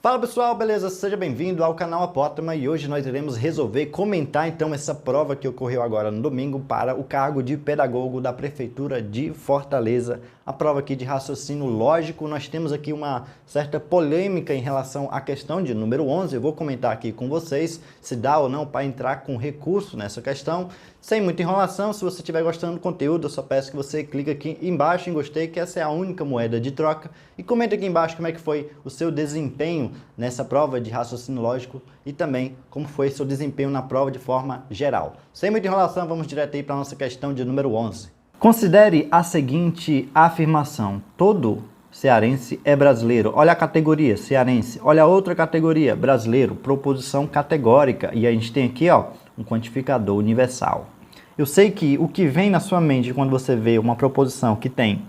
Fala pessoal, beleza? Seja bem-vindo ao canal Apótema e hoje nós iremos resolver comentar então essa prova que ocorreu agora no domingo para o cargo de pedagogo da Prefeitura de Fortaleza. A prova aqui de raciocínio lógico, nós temos aqui uma certa polêmica em relação à questão de número 11. Eu vou comentar aqui com vocês se dá ou não para entrar com recurso nessa questão. Sem muita enrolação, se você estiver gostando do conteúdo, eu só peço que você clique aqui embaixo em gostei, que essa é a única moeda de troca. E comenta aqui embaixo como é que foi o seu desempenho nessa prova de raciocínio lógico e também como foi seu desempenho na prova de forma geral. Sem muita enrolação, vamos direto aí para a nossa questão de número 11. Considere a seguinte afirmação: todo cearense é brasileiro. Olha a categoria, cearense. Olha a outra categoria, brasileiro. Proposição categórica. E a gente tem aqui, ó, um quantificador universal. Eu sei que o que vem na sua mente quando você vê uma proposição que tem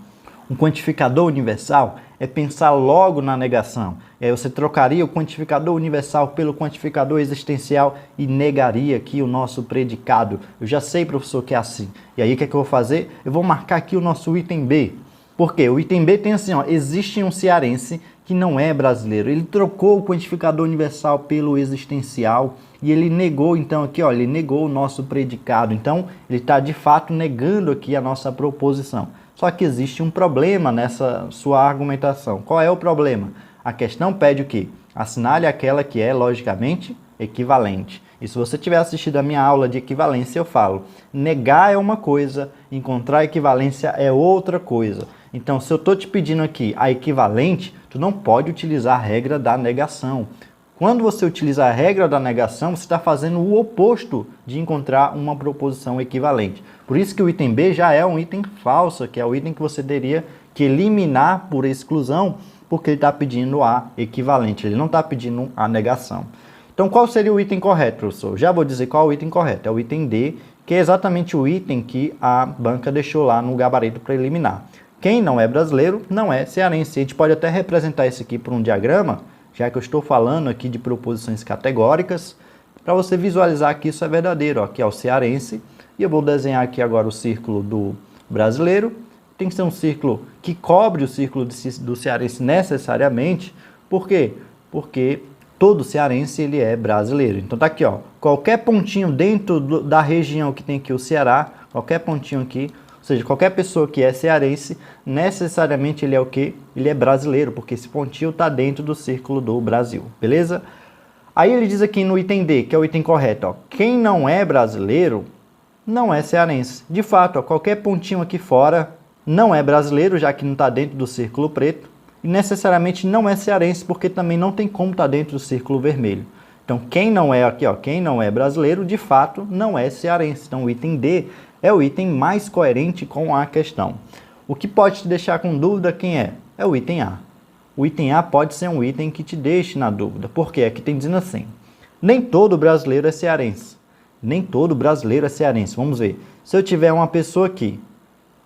um quantificador universal é pensar logo na negação. E aí você trocaria o quantificador universal pelo quantificador existencial e negaria aqui o nosso predicado. Eu já sei, professor, que é assim. E aí o que é que eu vou fazer? Eu vou marcar aqui o nosso item B. Por quê? O item B tem assim, ó, existe um cearense que não é brasileiro. Ele trocou o quantificador universal pelo existencial e ele negou, então, aqui, ó, ele negou o nosso predicado. Então, ele está, de fato, negando aqui a nossa proposição. Só que existe um problema nessa sua argumentação. Qual é o problema? A questão pede o quê? Assinale aquela que é, logicamente, equivalente. E se você tiver assistido a minha aula de equivalência, eu falo, negar é uma coisa, encontrar equivalência é outra coisa. Então, se eu estou te pedindo aqui a equivalente, tu não pode utilizar a regra da negação. Quando você utiliza a regra da negação, você está fazendo o oposto de encontrar uma proposição equivalente. Por isso que o item B já é um item falso, que é o item que você teria que eliminar por exclusão, porque ele está pedindo a equivalente, ele não está pedindo a negação. Então, qual seria o item correto, professor? Já vou dizer qual é o item correto. É o item D, que é exatamente o item que a banca deixou lá no gabarito para eliminar. Quem não é brasileiro não é cearense. A gente pode até representar isso aqui por um diagrama, já que eu estou falando aqui de proposições categóricas, para você visualizar que isso é verdadeiro. Aqui é o cearense, e eu vou desenhar aqui agora o círculo do brasileiro. Tem que ser um círculo que cobre o círculo do cearense necessariamente. Por quê? Porque todo cearense ele é brasileiro. Então tá aqui, ó, qualquer pontinho dentro da região que tem aqui o Ceará, qualquer pontinho aqui, ou seja, qualquer pessoa que é cearense, necessariamente ele é o quê? Ele é brasileiro, porque esse pontinho está dentro do círculo do Brasil, beleza? Aí ele diz aqui no item D, que é o item correto, ó, quem não é brasileiro não é cearense. De fato, ó, qualquer pontinho aqui fora não é brasileiro, já que não está dentro do círculo preto, e necessariamente não é cearense, porque também não tem como estar dentro do círculo vermelho. Então, quem não é aqui, ó, quem não é brasileiro, de fato, não é cearense. Então, o item D é o item mais coerente com a questão. O que pode te deixar com dúvida quem é? É o item A. O item A pode ser um item que te deixe na dúvida. Por quê? Aqui tem dizendo assim, nem todo brasileiro é cearense. Nem todo brasileiro é cearense. Vamos ver. Se eu tiver uma pessoa aqui,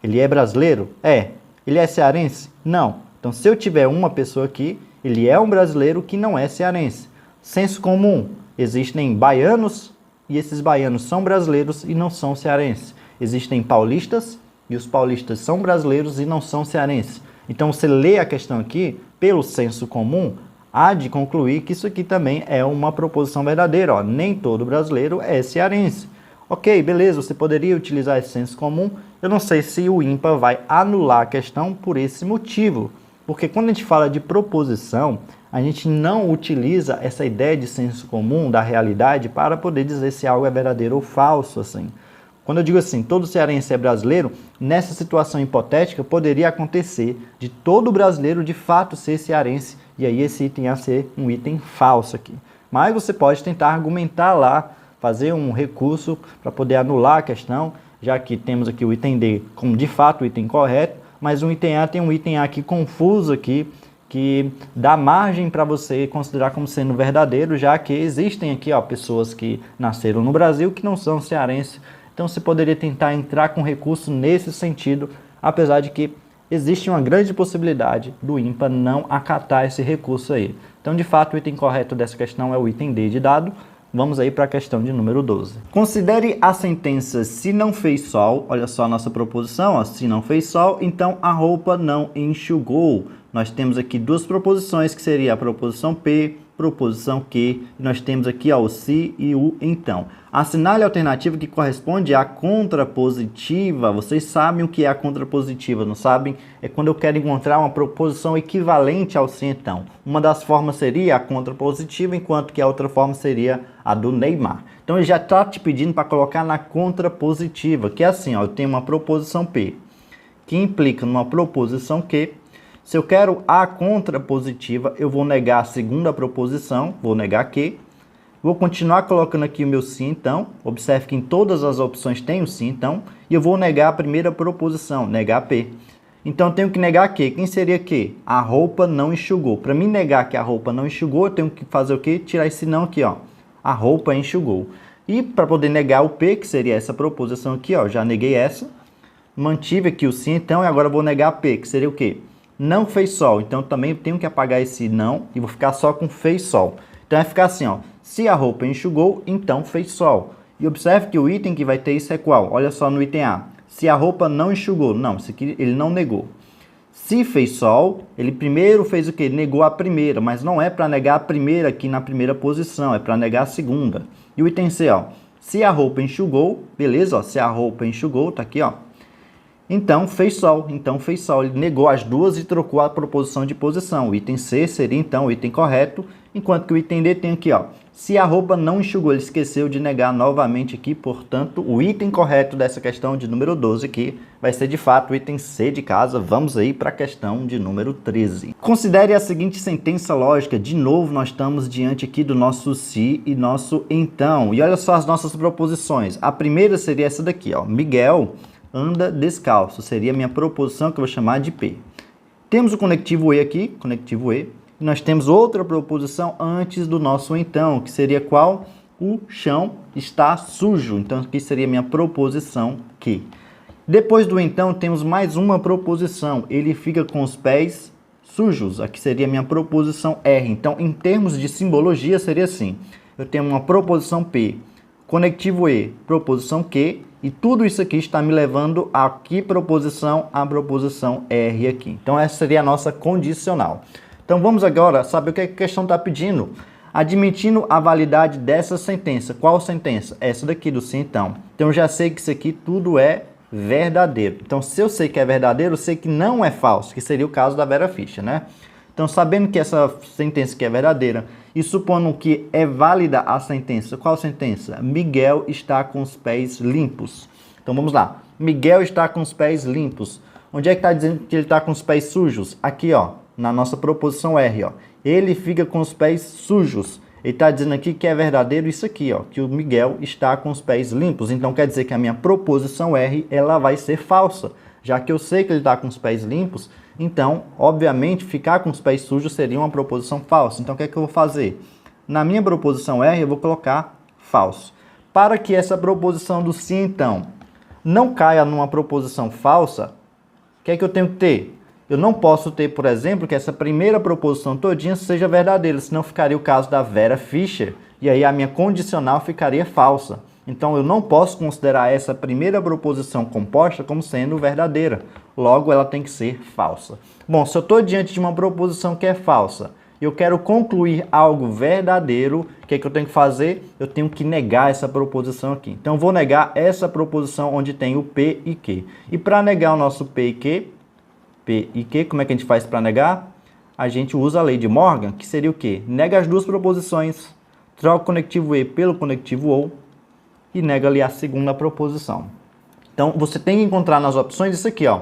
ele é brasileiro? É. Ele é cearense? Não. Então, se eu tiver uma pessoa aqui, ele é um brasileiro que não é cearense. Senso comum. Existem baianos e esses baianos são brasileiros e não são cearenses. Existem paulistas e os paulistas são brasileiros e não são cearenses. Então, você lê a questão aqui, pelo senso comum, há de concluir que isso aqui também é uma proposição verdadeira. Ó. Nem todo brasileiro é cearense. Ok, beleza, você poderia utilizar esse senso comum. Eu não sei se o ímpar vai anular a questão por esse motivo. Porque quando a gente fala de proposição, a gente não utiliza essa ideia de senso comum da realidade para poder dizer se algo é verdadeiro ou falso, assim. Quando eu digo assim, todo cearense é brasileiro, nessa situação hipotética poderia acontecer de todo brasileiro de fato ser cearense, e aí esse item ia ser um item falso aqui. Mas você pode tentar argumentar lá, fazer um recurso para poder anular a questão, já que temos aqui o item D como de fato o item correto, mas o item A tem um item A aqui confuso aqui, que dá margem para você considerar como sendo verdadeiro, já que existem aqui, ó, pessoas que nasceram no Brasil que não são cearenses. Então você poderia tentar entrar com recurso nesse sentido, apesar de que existe uma grande possibilidade do ímpar não acatar esse recurso aí. Então, de fato, o item correto dessa questão é o item D de dado, Vamos aí para a questão de número 12. Considere a sentença se não fez sol. Olha só a nossa proposição, ó, se não fez sol, então a roupa não enxugou. Nós temos aqui duas proposições, que seria a proposição P, proposição Q, e nós temos aqui ó, o se e o então. Assinale a alternativa que corresponde à contrapositiva. Vocês sabem o que é a contrapositiva, não sabem? É quando eu quero encontrar uma proposição equivalente ao se então. Uma das formas seria a contrapositiva, enquanto que a outra forma seria a do Neymar. Então ele já está te pedindo para colocar na contrapositiva, que é assim, ó, eu tenho uma proposição P, que implica numa proposição Q. Se eu quero a contrapositiva, eu vou negar a segunda proposição, vou negar Q. Vou continuar colocando aqui o meu sim, então. Observe que em todas as opções tem o sim, então. E eu vou negar a primeira proposição, negar P. Então, eu tenho que negar Q. Quem seria Q? A roupa não enxugou. Para mim negar que a roupa não enxugou, eu tenho que fazer o quê? Tirar esse não aqui, ó. A roupa enxugou. E para poder negar o P, que seria essa proposição aqui, ó, já neguei essa. Mantive aqui o sim, então, e agora eu vou negar P, que seria o quê? Não fez sol. Então, eu também tenho que apagar esse não e vou ficar só com fez sol. Então, vai ficar assim, ó. Se a roupa enxugou, então fez sol. E observe que o item que vai ter isso é qual? Olha só no item A. Se a roupa não enxugou. Não, isso aqui ele não negou. Se fez sol, ele primeiro fez o quê? Negou a primeira, mas não é para negar a primeira aqui na primeira posição, é para negar a segunda. E o item C, ó. Se a roupa enxugou, beleza, ó. Se a roupa enxugou, tá aqui, ó. Então fez sol, ele negou as duas e trocou a proposição de posição. O item C seria então o item correto, enquanto que o item D tem aqui, ó, se a roupa não enxugou, ele esqueceu de negar novamente aqui, portanto, o item correto dessa questão de número 12 aqui vai ser de fato o item C de casa. Vamos aí para a questão de número 13. Considere a seguinte sentença lógica. De novo, nós estamos diante aqui do nosso se e nosso então. E olha só as nossas proposições. A primeira seria essa daqui, ó, Miguel anda descalço, seria a minha proposição que eu vou chamar de P. Temos o conectivo E aqui, conectivo E, e nós temos outra proposição antes do nosso então, que seria qual? O chão está sujo, então aqui seria a minha proposição Q. Depois do então, temos mais uma proposição, ele fica com os pés sujos, aqui seria a minha proposição R. Então, em termos de simbologia, seria assim, eu tenho uma proposição P, conectivo E, proposição Q, e tudo isso aqui está me levando a que proposição? A proposição R aqui. Então, essa seria a nossa condicional. Então, vamos agora saber o que a questão está pedindo. Admitindo a validade dessa sentença. Qual sentença? Essa daqui do sim, então. Então, eu já sei que isso aqui tudo é verdadeiro. Então, se eu sei que é verdadeiro, eu sei que não é falso, que seria o caso da Vera Fischer, né? Então, sabendo que essa sentença aqui é verdadeira e supondo que é válida a sentença, qual sentença? Miguel está com os pés limpos. Então, vamos lá. Miguel está com os pés limpos. Onde é que está dizendo que ele está com os pés sujos? Aqui, ó, na nossa proposição R, ó. Ele fica com os pés sujos. Ele está dizendo aqui que é verdadeiro isso aqui, ó, que o Miguel está com os pés limpos. Então, quer dizer que a minha proposição R, ela vai ser falsa. Já que eu sei que ele está com os pés limpos, então, obviamente, ficar com os pés sujos seria uma proposição falsa. Então, o que é que eu vou fazer? Na minha proposição R, eu vou colocar falso. Para que essa proposição do sim, então, não caia numa proposição falsa, o que é que eu tenho que ter? Eu não posso ter, por exemplo, que essa primeira proposição todinha seja verdadeira, senão ficaria o caso da Vera Fischer, e aí a minha condicional ficaria falsa. Então, eu não posso considerar essa primeira proposição composta como sendo verdadeira. Logo, ela tem que ser falsa. Bom, se eu estou diante de uma proposição que é falsa, eu quero concluir algo verdadeiro, o que é que eu tenho que fazer? Eu tenho que negar essa proposição aqui. Então, eu vou negar essa proposição onde tem o P e Q. E para negar o nosso P e Q, como é que a gente faz para negar? A gente usa a lei de Morgan, que seria o quê? Nega as duas proposições, troca o conectivo E pelo conectivo OU, e nega ali a segunda proposição. Então, você tem que encontrar nas opções isso aqui, ó.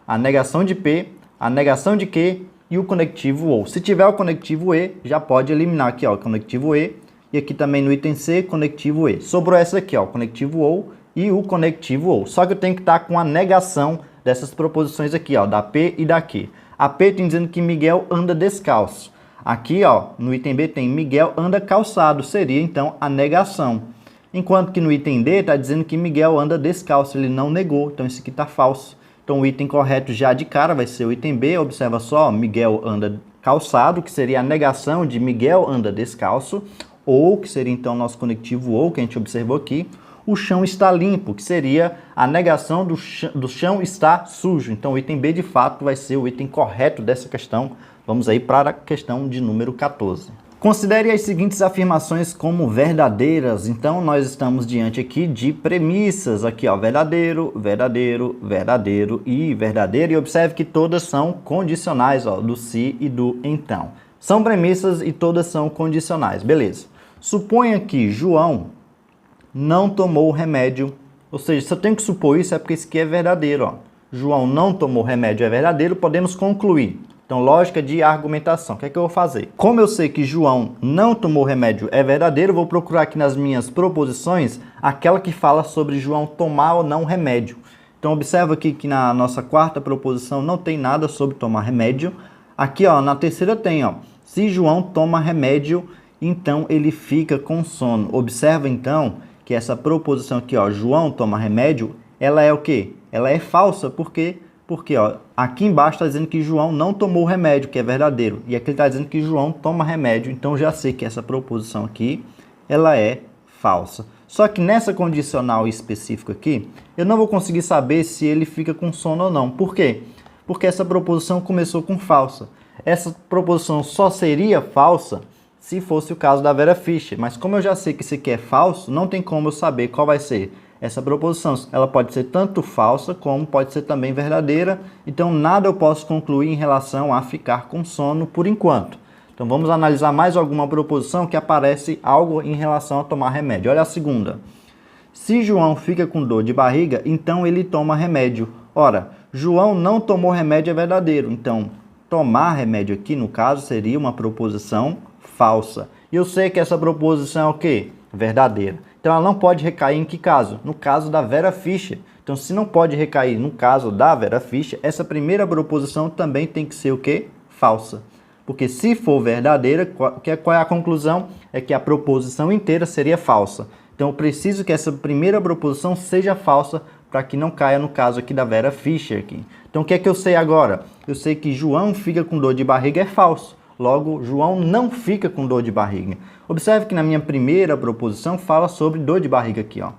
A negação de P, a negação de Q e o conectivo OU. Se tiver o conectivo E, já pode eliminar aqui, ó, o conectivo E. E aqui também no item C, conectivo E. Sobrou essa aqui, ó, o conectivo OU e o conectivo OU. Só que eu tenho que estar com a negação dessas proposições aqui, ó, da P e da Q. A P tem dizendo que Miguel anda descalço. Aqui, ó, no item B tem Miguel anda calçado. Seria, então, a negação. Enquanto que no item D está dizendo que Miguel anda descalço, ele não negou, então isso aqui está falso. Então o item correto já de cara vai ser o item B, observa só, Miguel anda calçado, que seria a negação de Miguel anda descalço. ou, que seria então o nosso conectivo ou, que a gente observou aqui, o chão está limpo, que seria a negação do chão está sujo. Então o item B de fato vai ser o item correto dessa questão. Vamos aí para a questão de número 14. Considere as seguintes afirmações como verdadeiras. Então, nós estamos diante aqui de premissas. Aqui, ó, verdadeiro, verdadeiro, verdadeiro e verdadeiro. E observe que todas são condicionais, ó, do se e do então. São premissas e todas são condicionais. Beleza. Suponha que João não tomou o remédio. Ou seja, se eu tenho que supor isso, é porque isso aqui é verdadeiro, ó. João não tomou remédio é verdadeiro, podemos concluir. Então, lógica de argumentação. O que é que eu vou fazer? Como eu sei que João não tomou remédio é verdadeiro, eu vou procurar aqui nas minhas proposições aquela que fala sobre João tomar ou não remédio. Então, observa aqui que na nossa quarta proposição não tem nada sobre tomar remédio. Aqui, ó, na terceira tem, ó, se João toma remédio, então ele fica com sono. Observa, então, que essa proposição aqui, ó, João toma remédio, ela é o quê? Ela é falsa, porque ó, aqui embaixo está dizendo que João não tomou o remédio, que é verdadeiro. E aqui está dizendo que João toma remédio. Então, já sei que essa proposição aqui, ela é falsa. Só que nessa condicional específica aqui, eu não vou conseguir saber se ele fica com sono ou não. Por quê? Porque essa proposição começou com falsa. Essa proposição só seria falsa se fosse o caso da Vera Fischer. Mas como eu já sei que isso aqui é falso, não tem como eu saber qual vai ser essa proposição. Ela pode ser tanto falsa como pode ser também verdadeira. Então, nada eu posso concluir em relação a ficar com sono por enquanto. Então, vamos analisar mais alguma proposição que aparece algo em relação a tomar remédio. Olha a segunda. Se João fica com dor de barriga, então ele toma remédio. Ora, João não tomou remédio é verdadeiro. Então, tomar remédio aqui, no caso, seria uma proposição falsa. E eu sei que essa proposição é o quê? Verdadeira. Então, ela não pode recair em que caso? No caso da Vera Fischer. Então, se não pode recair no caso da Vera Fischer, essa primeira proposição também tem que ser o quê? Falsa. Porque se for verdadeira, qual é a conclusão? É que a proposição inteira seria falsa. Então, eu preciso que essa primeira proposição seja falsa para que não caia no caso aqui da Vera Fischer. Aqui. Então, o que é que eu sei agora? Eu sei que João fica com dor de barriga é falso. Logo, João não fica com dor de barriga. Observe que na minha primeira proposição fala sobre dor de barriga aqui, ó.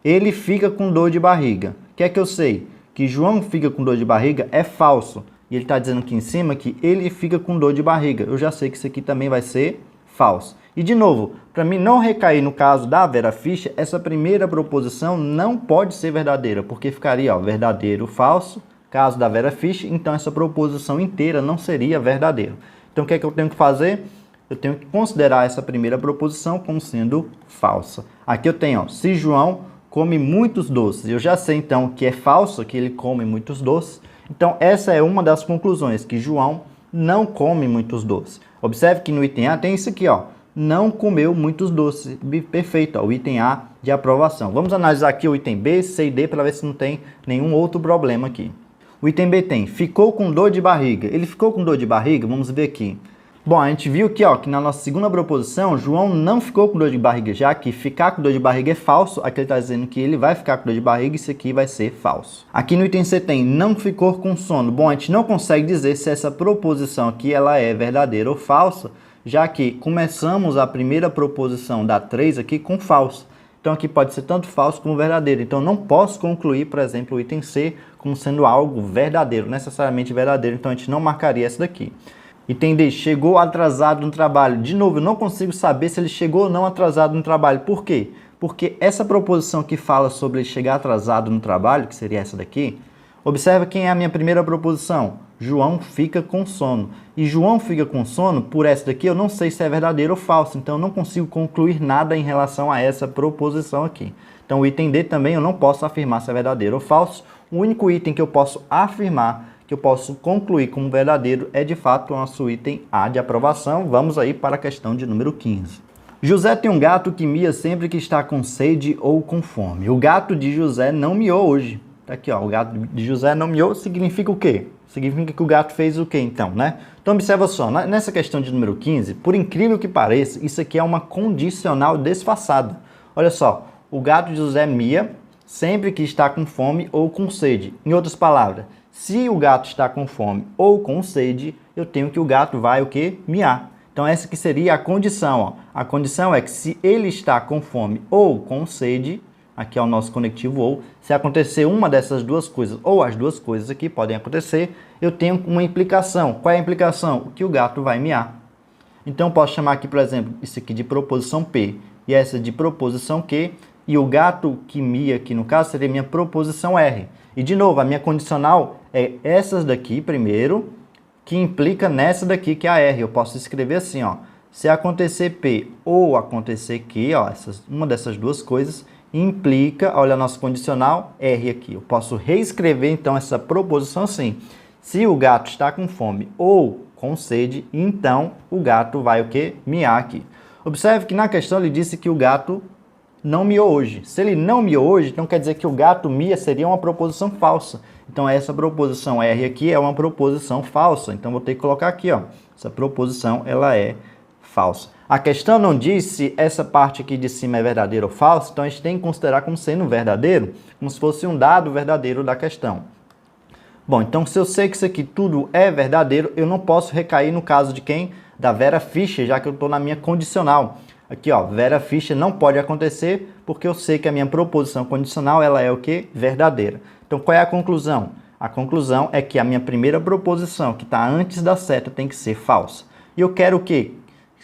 Ele fica com dor de barriga. O que é que eu sei? Que João fica com dor de barriga é falso. E ele está dizendo aqui em cima que ele fica com dor de barriga. Eu já sei que isso aqui também vai ser falso. E de novo, para mim não recair no caso da Vera Fischer, essa primeira proposição não pode ser verdadeira, porque ficaria, ó, verdadeiro, falso, caso da Vera Fischer, então essa proposição inteira não seria verdadeira. Então, o que é que eu tenho que fazer? Eu tenho que considerar essa primeira proposição como sendo falsa. Aqui eu tenho, ó, se João come muitos doces. Eu já sei, então, que é falso, que ele come muitos doces. Então, essa é uma das conclusões, que João não come muitos doces. Observe que no item A tem isso aqui, ó, não comeu muitos doces. Perfeito, ó, o item A de aprovação. Vamos analisar aqui o item B, C e D para ver se não tem nenhum outro problema aqui. O item B tem, ficou com dor de barriga. Ele ficou com dor de barriga? Vamos ver aqui. Bom, a gente viu aqui, ó, que na nossa segunda proposição, João não ficou com dor de barriga, já que ficar com dor de barriga é falso. Aqui ele está dizendo que ele vai ficar com dor de barriga, isso aqui vai ser falso. Aqui no item C tem, não ficou com sono. Bom, a gente não consegue dizer se essa proposição aqui ela é verdadeira ou falsa, já que começamos a primeira proposição da 3 aqui com falso. Então, aqui pode ser tanto falso como verdadeiro. Então, não posso concluir, por exemplo, o item C como sendo algo verdadeiro, necessariamente verdadeiro. Então, a gente não marcaria essa daqui. Item D, chegou atrasado no trabalho. De novo, eu não consigo saber se ele chegou ou não atrasado no trabalho. Por quê? Porque essa proposição que fala sobre ele chegar atrasado no trabalho, que seria essa daqui, observa quem é a minha primeira proposição. João fica com sono. E João fica com sono, por essa daqui, eu não sei se é verdadeiro ou falso. Então, eu não consigo concluir nada em relação a essa proposição aqui. Então, o item D também eu não posso afirmar se é verdadeiro ou falso. O único item que eu posso afirmar, que eu posso concluir como verdadeiro, é de fato o nosso item A de aprovação. Vamos aí para a questão de número 15. José tem um gato que mia sempre que está com sede ou com fome. O gato de José não miou hoje. Tá aqui, ó, o gato de José não miou, significa o quê? Significa que o gato fez o quê, então, né? Então, observa só, nessa questão de número 15, por incrível que pareça, isso aqui é uma condicional desfaçada. Olha só, o gato de José mia sempre que está com fome ou com sede. Em outras palavras, se o gato está com fome ou com sede, eu tenho que o gato vai o quê? Miar. Então essa que seria a condição, ó. A condição é que se ele está com fome ou com sede, aqui é o nosso conectivo ou, se acontecer uma dessas duas coisas, ou as duas coisas aqui podem acontecer, eu tenho uma implicação. Qual é a implicação? Que o gato vai miar. Então eu posso chamar aqui, por exemplo, isso aqui de proposição P e essa de proposição Q, e o gato que mia aqui no caso seria minha proposição R. E de novo, a minha condicional é essas daqui primeiro, que implica nessa daqui que é a R. Eu posso escrever assim, ó, se acontecer P ou acontecer Q, ó, uma dessas duas coisas, implica, olha a nossa condicional, R aqui. Eu posso reescrever então essa proposição assim. Se o gato está com fome ou com sede, então o gato vai o quê? Miar aqui. Observe que na questão ele disse que o gato não miou hoje. Se ele não miou hoje, então quer dizer que o gato mia seria uma proposição falsa. Então essa proposição R aqui é uma proposição falsa. Então vou ter que colocar aqui, ó, essa proposição ela é falsa. A questão não diz se essa parte aqui de cima é verdadeira ou falsa, então a gente tem que considerar como sendo verdadeiro, como se fosse um dado verdadeiro da questão. Bom, então se eu sei que isso aqui tudo é verdadeiro, eu não posso recair no caso de quem? Da Vera Fischer, já que eu estou na minha condicional. Aqui, ó, Vera Fischer não pode acontecer, porque eu sei que a minha proposição condicional ela é o quê? Verdadeira. Então qual é a conclusão? A conclusão é que a minha primeira proposição, que está antes da seta, tem que ser falsa. E eu quero o quê?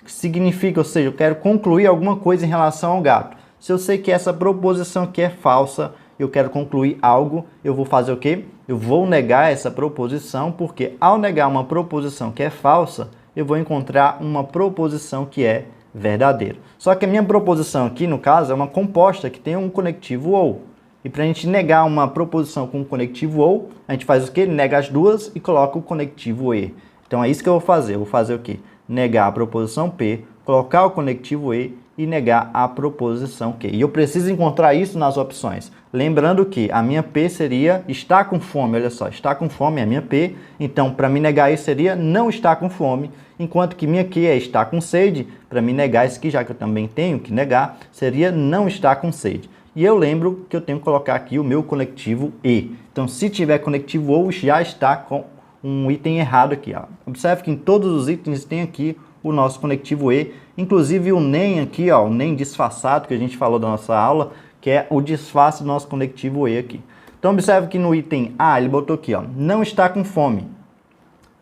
Significa, ou seja, eu quero concluir alguma coisa em relação ao gato. Se eu sei que essa proposição aqui é falsa, eu quero concluir algo, eu vou fazer o quê? Eu vou negar essa proposição, porque ao negar uma proposição que é falsa, eu vou encontrar uma proposição que é verdadeira. Só que a minha proposição aqui, no caso, é uma composta que tem um conectivo ou. E para a gente negar uma proposição com um conectivo ou, a gente faz o quê? Nega as duas e coloca o conectivo e. Então é isso que eu vou fazer. Eu vou fazer o quê? Negar a proposição P, colocar o conectivo E e negar a proposição Q. E eu preciso encontrar isso nas opções. Lembrando que a minha P seria estar com fome. Olha só, estar com fome é a minha P. Então, para me negar isso seria não estar com fome. Enquanto que minha Q é estar com sede. Para me negar isso aqui, já que eu também tenho que negar, seria não estar com sede. E eu lembro que eu tenho que colocar aqui o meu conectivo E. Então, se tiver conectivo OU, já está com um item errado aqui, ó. Observe que em todos os itens tem aqui o nosso conectivo E, inclusive o NEM aqui, ó, o NEM disfarçado que a gente falou da nossa aula, que é o disfarce do nosso conectivo E aqui. Então observe que no item A ele botou aqui, ó, não está com fome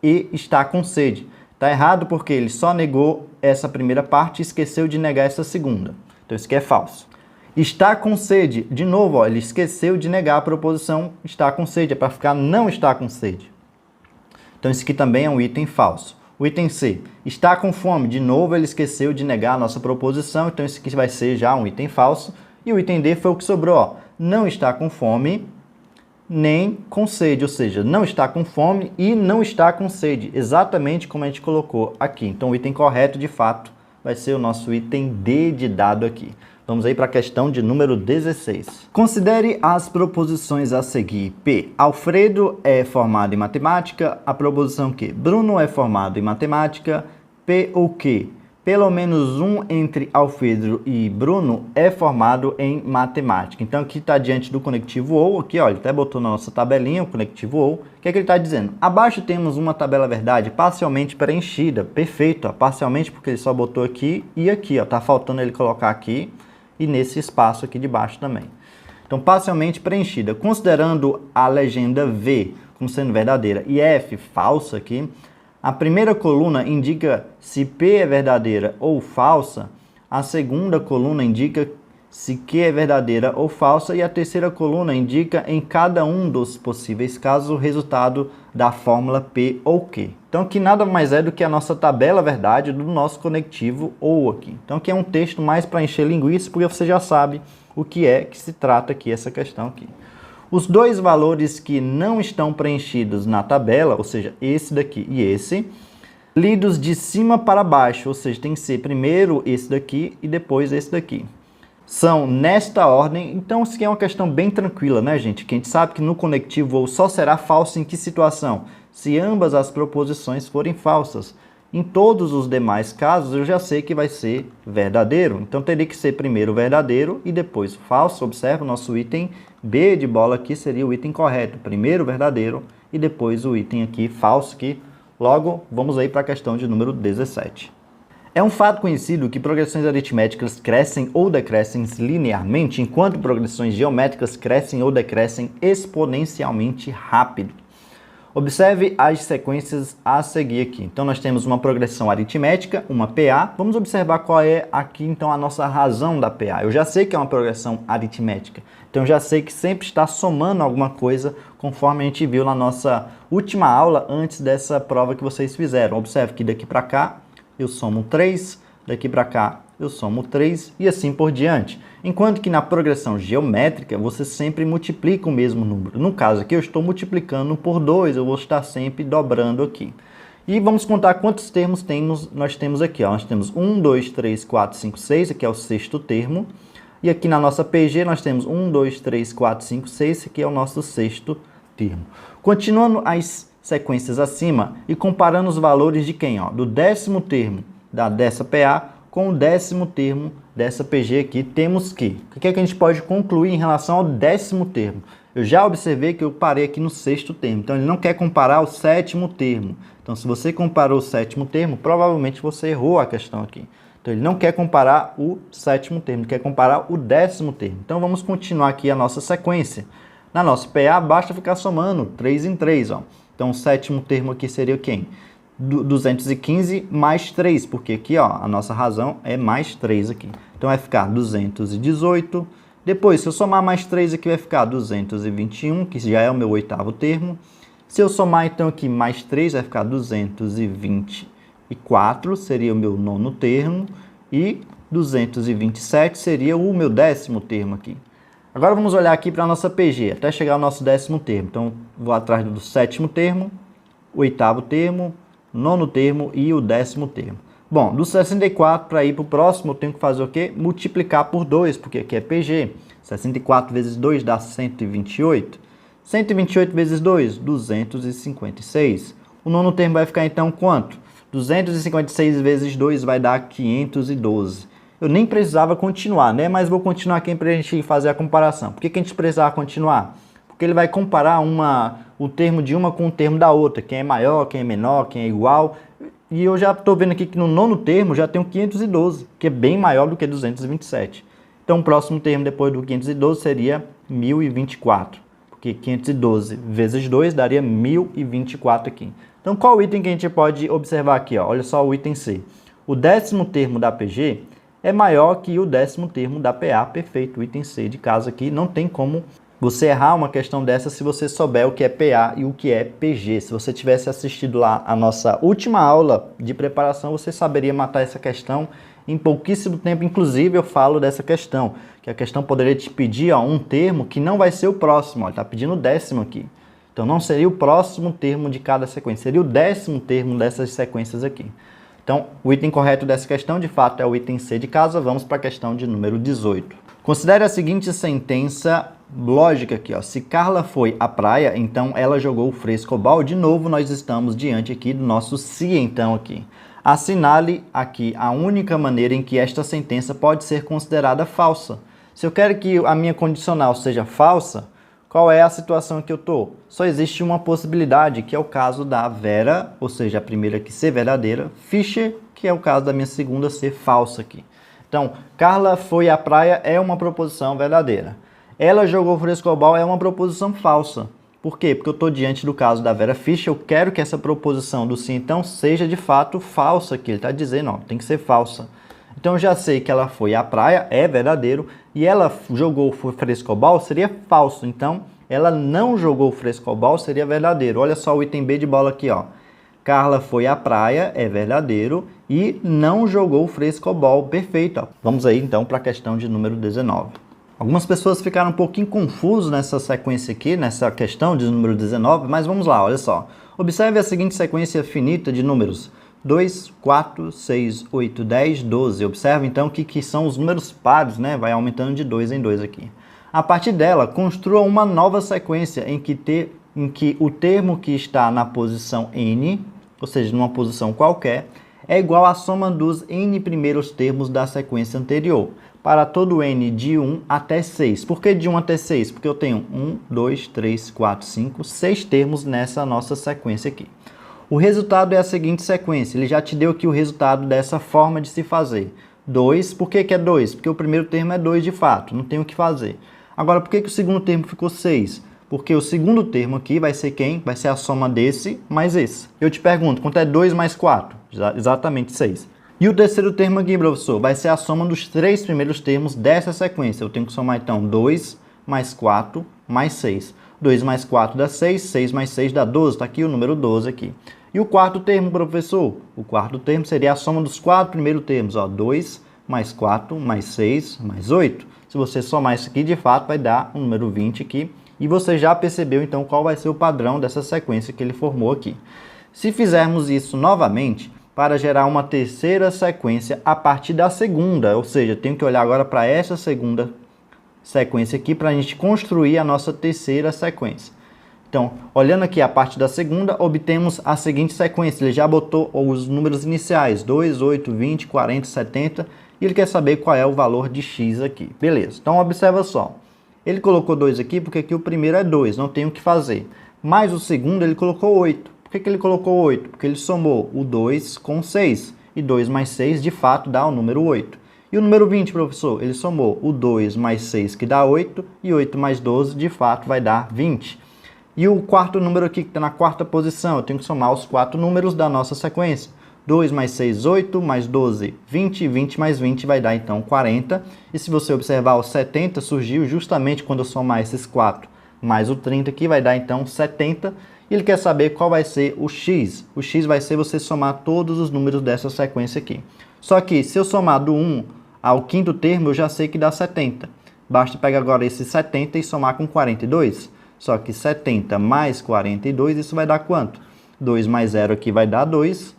e está com sede. Tá errado porque ele só negou essa primeira parte e esqueceu de negar essa segunda. Então isso aqui é falso. Está com sede, de novo, ó, ele esqueceu de negar a proposição está com sede, é para ficar não está com sede. Então, esse aqui também é um item falso. O item C, está com fome. De novo, ele esqueceu de negar a nossa proposição. Então, esse aqui vai ser já um item falso. E o item D foi o que sobrou. Ó. Não está com fome, nem com sede. Ou seja, não está com fome e não está com sede. Exatamente como a gente colocou aqui. Então, o item correto, de fato, vai ser o nosso item D de dado aqui. Vamos aí para a questão de número 16. Considere as proposições a seguir. P. Alfredo é formado em matemática. A proposição Q. Bruno é formado em matemática. P ou Q. Pelo menos um entre Alfredo e Bruno é formado em matemática. Então aqui está diante do conectivo OU. Aqui, ó, ele até botou na nossa tabelinha o conectivo OU. O que é que ele está dizendo? Abaixo temos uma tabela verdade parcialmente preenchida. Perfeito, ó, parcialmente porque ele só botou aqui e aqui. Está faltando ele colocar aqui e nesse espaço aqui de baixo também. Então, parcialmente preenchida. Considerando a legenda V como sendo verdadeira e F falsa aqui, a primeira coluna indica se P é verdadeira ou falsa, a segunda coluna indica se Q é verdadeira ou falsa e a terceira coluna indica em cada um dos possíveis casos o resultado da fórmula P ou Q. Então aqui nada mais é do que a nossa tabela verdade do nosso conectivo OU aqui. Então aqui é um texto mais para encher linguiça, porque você já sabe o que é que se trata aqui essa questão aqui. Os dois valores que não estão preenchidos na tabela, ou seja, esse daqui e esse, lidos de cima para baixo, ou seja, tem que ser primeiro esse daqui e depois esse daqui. São nesta ordem, então isso aqui é uma questão bem tranquila, né, gente? Que a gente sabe que no conectivo OU só será falso em que situação? Se ambas as proposições forem falsas. Em todos os demais casos, eu já sei que vai ser verdadeiro. Então, teria que ser primeiro verdadeiro e depois falso. Observa, o nosso item B de bola aqui seria o item correto. Primeiro verdadeiro e depois o item aqui falso, que logo vamos aí para a questão de número 17. É um fato conhecido que progressões aritméticas crescem ou decrescem linearmente, enquanto progressões geométricas crescem ou decrescem exponencialmente rápido. Observe as sequências a seguir aqui. Então, nós temos uma progressão aritmética, uma PA. Vamos observar qual é aqui, então, a nossa razão da PA. Eu já sei que é uma progressão aritmética. Então, eu já sei que sempre está somando alguma coisa, conforme a gente viu na nossa última aula, antes dessa prova que vocês fizeram. Observe que daqui para cá, eu somo 3, daqui para cá, eu somo 3 e assim por diante. Enquanto que na progressão geométrica, você sempre multiplica o mesmo número. No caso aqui, eu estou multiplicando por 2, eu vou estar sempre dobrando aqui. E vamos contar quantos termos nós temos aqui. Ó. Nós temos 1, 2, 3, 4, 5, 6, aqui é o sexto termo. E aqui na nossa PG, nós temos 1, 2, 3, 4, 5, 6, esse aqui é o nosso sexto termo. Continuando as sequências acima e comparando os valores de quem? Ó, do décimo termo dessa PA com o décimo termo dessa PG aqui, temos que... O que é que a gente pode concluir em relação ao décimo termo? Eu já observei que eu parei aqui no sexto termo, então ele não quer comparar o sétimo termo. Então, se você comparou o sétimo termo, provavelmente você errou a questão aqui. Então, ele não quer comparar o sétimo termo, ele quer comparar o décimo termo. Então, vamos continuar aqui a nossa sequência. Na nossa PA, basta ficar somando 3 em 3, ó. Então, o sétimo termo aqui seria quem? 215 mais 3, porque aqui, ó, a nossa razão é mais 3 aqui. Então, vai ficar 218. Depois, se eu somar mais 3 aqui, vai ficar 221, que já é o meu oitavo termo. Se eu somar, então, aqui mais 3, vai ficar 224, seria o meu nono termo. E 227 seria o meu décimo termo aqui. Agora, vamos olhar aqui para a nossa PG, até chegar ao nosso décimo termo. Então, vou atrás do sétimo termo, oitavo termo, nono termo e o décimo termo. Bom, do 64 para ir para o próximo, eu tenho que fazer o quê? Multiplicar por 2, porque aqui é PG. 64 vezes 2 dá 128. 128 vezes 2, 256. O nono termo vai ficar então quanto? 256 vezes 2 vai dar 512. Eu nem precisava continuar, né? Mas vou continuar aqui para a gente fazer a comparação. Por que a gente precisava continuar? Porque ele vai comparar o termo de uma com o termo da outra. Quem é maior, quem é menor, quem é igual. E eu já estou vendo aqui que no nono termo já tenho 512, que é bem maior do que 227. Então, o próximo termo depois do 512 seria 1024. Porque 512 vezes 2 daria 1024 aqui. Então, qual o item que a gente pode observar aqui? Ó? Olha só o item C. O décimo termo da PG é maior que o décimo termo da PA. Perfeito, o item C de casa aqui. Não tem como você errar uma questão dessa se você souber o que é PA e o que é PG. Se você tivesse assistido lá a nossa última aula de preparação, você saberia matar essa questão em pouquíssimo tempo. Inclusive, eu falo dessa questão, que a questão poderia te pedir um termo que não vai ser o próximo. Ele está pedindo o décimo aqui. Então, não seria o próximo termo de cada sequência, seria o décimo termo dessas sequências aqui. Então, o item correto dessa questão, de fato, é o item C de casa. Vamos para a questão de número 18. Considere a seguinte sentença lógica aqui, ó. Se Carla foi à praia, então ela jogou frescobol. De novo, nós estamos diante aqui do nosso se então aqui. Assinale aqui a única maneira em que esta sentença pode ser considerada falsa. Se eu quero que a minha condicional seja falsa, qual é a situação que eu estou? Só existe uma possibilidade, que é o caso da Vera, ou seja, a primeira aqui ser verdadeira, Fischer, que é o caso da minha segunda ser falsa aqui. Então, Carla foi à praia é uma proposição verdadeira. Ela jogou frescobol é uma proposição falsa. Por quê? Porque eu estou diante do caso da Vera Fischer, eu quero que essa proposição do sim, então, seja de fato falsa aqui. Ele está dizendo, ó, tem que ser falsa. Então, eu já sei que ela foi à praia, é verdadeiro, e ela jogou frescobol, seria falso. Então, ela não jogou frescobol, seria verdadeiro. Olha só o item B de bola aqui, ó. Carla foi à praia, é verdadeiro, e não jogou frescobol, perfeito. Ó. Vamos aí, então, para a questão de número 19. Algumas pessoas ficaram um pouquinho confusas nessa sequência aqui, nessa questão de número 19, mas vamos lá, olha só. Observe a seguinte sequência finita de números 2, 4, 6, 8, 10, 12. Observe então que são os números pares, né? Vai aumentando de 2 em 2 aqui. A partir dela, construa uma nova sequência em que o termo que está na posição n, ou seja, numa posição qualquer, é igual à soma dos n primeiros termos da sequência anterior, para todo n de 1 até 6. Por que de 1 até 6? Porque eu tenho 1, 2, 3, 4, 5, 6 termos nessa nossa sequência aqui. O resultado é a seguinte sequência, ele já te deu aqui o resultado dessa forma de se fazer. 2, por que é 2? Porque o primeiro termo é 2 de fato, não tem o que fazer. Agora, por que o segundo termo ficou 6? Porque o segundo termo aqui vai ser quem? Vai ser a soma desse mais esse. Eu te pergunto, quanto é 2 mais 4? Exatamente 6. E o terceiro termo aqui, professor, vai ser a soma dos 3 primeiros termos dessa sequência. Eu tenho que somar, então, 2 mais 4 mais 6. 2 mais 4 dá 6, 6 mais 6 dá 12. Está aqui o número 12 aqui. E o quarto termo, professor? O quarto termo seria a soma dos 4 primeiros termos. 2 mais 4 mais 6 mais 8. Se você somar isso aqui, de fato, vai dar o número 20 aqui. E você já percebeu, então, qual vai ser o padrão dessa sequência que ele formou aqui. Se fizermos isso novamente, para gerar uma terceira sequência a partir da segunda, ou seja, tenho que olhar agora para essa segunda sequência aqui para a gente construir a nossa terceira sequência. Então, olhando aqui a parte da segunda, obtemos a seguinte sequência. Ele já botou os números iniciais, 2, 8, 20, 40, 70, e ele quer saber qual é o valor de x aqui. Beleza, então observa só. Ele colocou 2 aqui porque aqui o primeiro é 2, não tem o que fazer. Mas o segundo ele colocou 8. Por que ele colocou 8? Porque ele somou o 2 com 6. E 2 mais 6, de fato, dá o número 8. E o número 20, professor? Ele somou o 2 mais 6, que dá 8. E 8 mais 12, de fato, vai dar 20. E o quarto número aqui, que está na quarta posição, eu tenho que somar os 4 números da nossa sequência. 2 mais 6, 8, mais 12, 20, 20 mais 20 vai dar então 40. E se você observar, o 70 surgiu justamente quando eu somar esses 4 mais o 30 aqui, vai dar então 70. E ele quer saber qual vai ser o x. O x vai ser você somar todos os números dessa sequência aqui. Só que se eu somar do 1 ao quinto termo, eu já sei que dá 70. Basta pegar agora esse 70 e somar com 42. Só que 70 mais 42, isso vai dar quanto? 2 mais 0 aqui vai dar 2.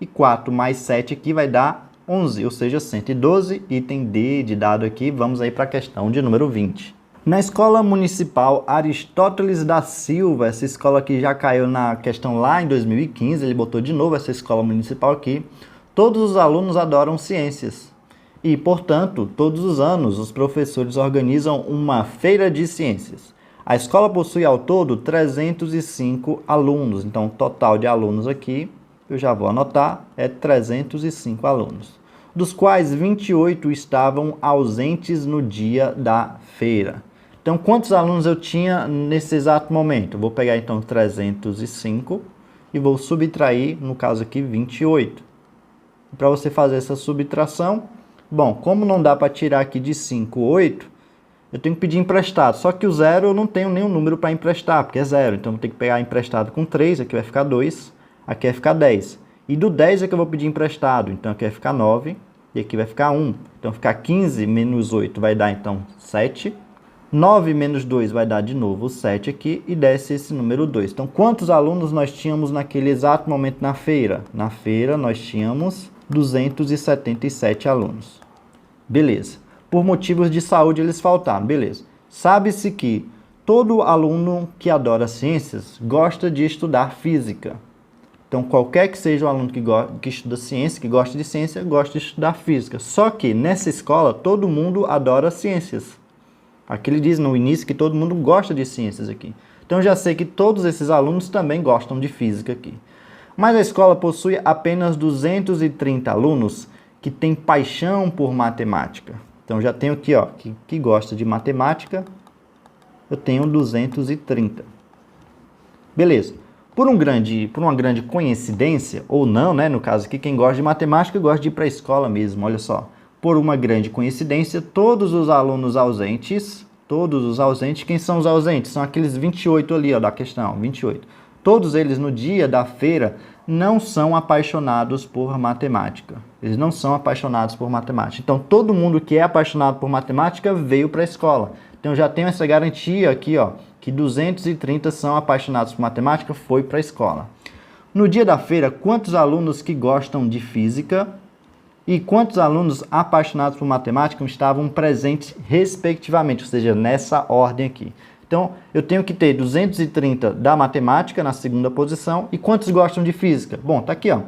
E 4 mais 7 aqui vai dar 11, ou seja, 112. Item D de dado aqui, vamos aí para a questão de número 20. Na Escola Municipal Aristóteles da Silva, essa escola aqui já caiu na questão lá em 2015, ele botou de novo essa escola municipal aqui. Todos os alunos adoram ciências. E, portanto, todos os anos os professores organizam uma feira de ciências. A escola possui ao todo 305 alunos, então o total de alunos aqui, eu já vou anotar, é 305 alunos, dos quais 28 estavam ausentes no dia da feira. Então, quantos alunos eu tinha nesse exato momento? Eu vou pegar então 305 e vou subtrair, no caso aqui, 28. Para você fazer essa subtração, bom, como não dá para tirar aqui de 5, 8, eu tenho que pedir emprestado. Só que o 0 eu não tenho nenhum número para emprestar, porque é 0. Então, eu tenho que pegar emprestado com 3, aqui vai ficar 2, aqui vai ficar 10. E do 10 é que eu vou pedir emprestado. Então, aqui vai ficar 9 e aqui vai ficar 1. Então, ficar 15 menos 8 vai dar, então, 7. 9 menos 2 vai dar de novo 7 aqui e desce esse número 2. Então, quantos alunos nós tínhamos naquele exato momento na feira? Na feira, nós tínhamos 277 alunos. Beleza. Por motivos de saúde, eles faltaram. Beleza. Sabe-se que todo aluno que adora ciências gosta de estudar física. Então, qualquer que seja o aluno que estuda ciência, que gosta de ciência, gosta de estudar física. Só que, nessa escola, todo mundo adora ciências. Aqui ele diz no início que todo mundo gosta de ciências aqui. Então, já sei que todos esses alunos também gostam de física aqui. Mas a escola possui apenas 230 alunos que têm paixão por matemática. Então, já tenho aqui, ó, que gosta de matemática, eu tenho 230. Beleza. Por uma grande coincidência, ou não, né? No caso aqui, quem gosta de matemática gosta de ir para a escola mesmo, olha só. Por uma grande coincidência, todos os alunos ausentes, quem são os ausentes? São aqueles 28 ali, ó, da questão, 28. Todos eles no dia da feira não são apaixonados por matemática. Eles não são apaixonados por matemática. Então, todo mundo que é apaixonado por matemática veio para a escola. Então, eu já tenho essa garantia aqui, ó, que 230 são apaixonados por matemática, foi para a escola. No dia da feira, quantos alunos que gostam de física e quantos alunos apaixonados por matemática estavam presentes, respectivamente, ou seja, nessa ordem aqui. Então, eu tenho que ter 230 da matemática na segunda posição. E quantos gostam de física? Bom, tá aqui, ó.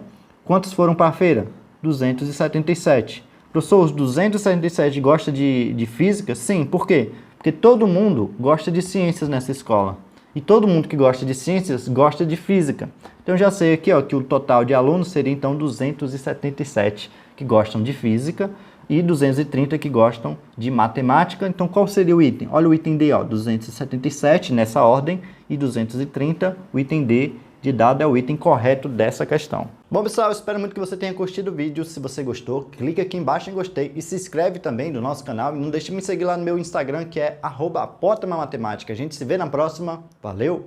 Quantos foram para a feira? 277. Professor, os 277 gostam de física? Sim, por quê? Porque todo mundo gosta de ciências nessa escola. E todo mundo que gosta de ciências gosta de física. Então já sei aqui, ó, que o total de alunos seria então 277 que gostam de física e 230 que gostam de matemática. Então qual seria o item? Olha o item D, ó, 277 nessa ordem e 230, o item D de dado é o item correto dessa questão. Bom, pessoal, eu espero muito que você tenha curtido o vídeo. Se você gostou, clica aqui embaixo em gostei e se inscreve também no nosso canal. E não deixe de me seguir lá no meu Instagram, que é @apotematemática. A gente se vê na próxima. Valeu!